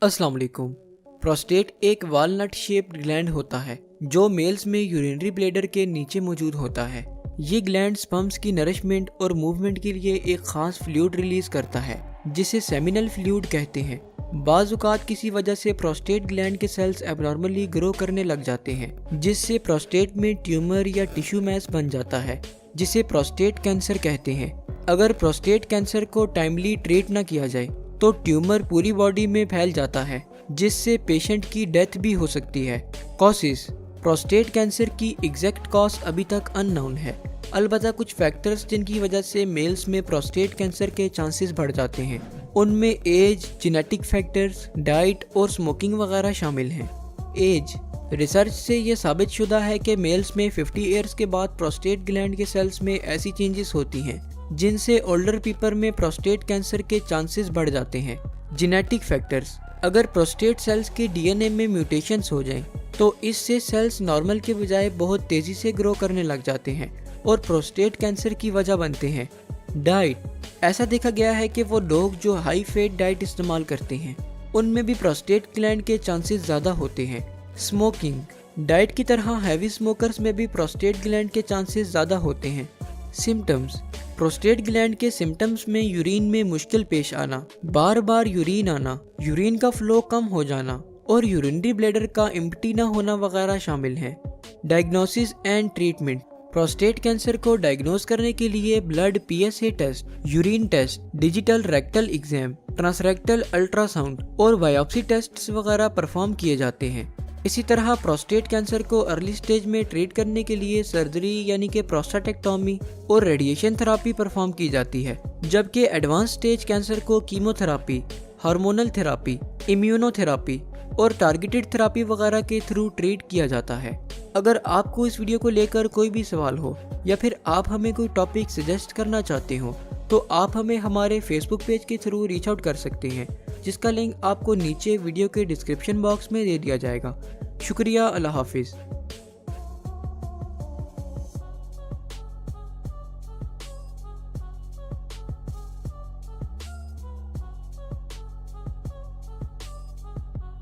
अस्सलाम वालेकुम। प्रोस्टेट एक वालनट शेप्ड ग्लैंड होता है जो मेल्स में यूरिनरी ब्लैडर के नीचे मौजूद होता है। ये ग्लैंड स्पर्म्स की नरिशमेंट और मूवमेंट के लिए एक खास फ्लूइड रिलीज करता है जिसे सेमिनल फ्लूइड कहते हैं। बाज़-औक़ात किसी वजह से प्रोस्टेट ग्लैंड के सेल्स एबनॉर्मली ग्रो करने लग जाते हैं जिससे प्रोस्टेट में ट्यूमर या टिश्यू मैस बन जाता है जिसे प्रोस्टेट कैंसर कहते हैं। अगर प्रोस्टेट कैंसर को टाइमली ट्रीट न किया जाए तो ट्यूमर पूरी बॉडी में फैल जाता है जिससे पेशेंट की डेथ भी हो सकती है। कॉजेस: प्रोस्टेट कैंसर की एग्जैक्ट कॉज अभी तक अननोन है। अलबत्ता कुछ फैक्टर्स जिनकी वजह से मेल्स में प्रोस्टेट कैंसर के चांसेस बढ़ जाते हैं उनमें एज, जेनेटिक फैक्टर्स, डाइट और स्मोकिंग वगैरह शामिल हैं। एज: रिसर्च से ये साबित शुदा है कि मेल्स में 50 ईयर्स के बाद प्रोस्टेट ग्लैंड के सेल्स में ऐसी चेंजेस होती हैं जिनसे ओल्डर पीपल में प्रोस्टेट कैंसर के चांसेस बढ़ जाते हैं। जेनेटिक फैक्टर्स: अगर प्रोस्टेट सेल्स के डीएनए में म्यूटेशंस हो जाएं तो इससे सेल्स नॉर्मल के बजाय बहुत तेज़ी से ग्रो करने लग जाते हैं और प्रोस्टेट कैंसर की वजह बनते हैं। डाइट: ऐसा देखा गया है कि वो लोग जो हाई फैट डाइट इस्तेमाल करते हैं उनमें भी प्रोस्टेट ग्लैंड के चांसेस ज़्यादा होते हैं। स्मोकिंग: डाइट की तरह हैवी स्मोकर्स में भी प्रोस्टेट ग्लैंड के चांसेस ज़्यादा होते हैं। सिम्टम्स: प्रोस्टेट ग्लैंड के सिम्टम्स में यूरिन में मुश्किल पेश आना, बार बार यूरिन आना, यूरिन का फ्लो कम हो जाना और यूरिनरी ब्लैडर का एम्प्टी न होना वगैरह शामिल हैं। Diagnosis and treatment: prostate cancer को डायग्नोज करने के लिए blood PSA test, urine test, digital rectal exam, transrectal ultrasound और बायोप्सी टेस्ट्स वगैरह परफॉर्म किए जाते हैं। इसी तरह प्रोस्टेट कैंसर को अर्ली स्टेज में ट्रीट करने के लिए सर्जरी यानी कि प्रोस्टेटेक्टोमी और रेडिएशन थेरापी परफॉर्म की जाती है, जबकि एडवांस स्टेज कैंसर को कीमोथेरापी, हार्मोनल थेरापी, इम्यूनोथेरापी और टारगेटेड थेरापी वगैरह के थ्रू ट्रीट किया जाता है। अगर आपको इस वीडियो को लेकर कोई भी सवाल हो या फिर आप हमें कोई टॉपिक सजेस्ट करना चाहते हो तो आप हमें हमारे फेसबुक पेज के थ्रू रीच आउट कर सकते हैं जिसका लिंक आपको नीचे वीडियो के डिस्क्रिप्शन बॉक्स में दे दिया जाएगा। शुक्रिया। अल्लाह हाफिज़।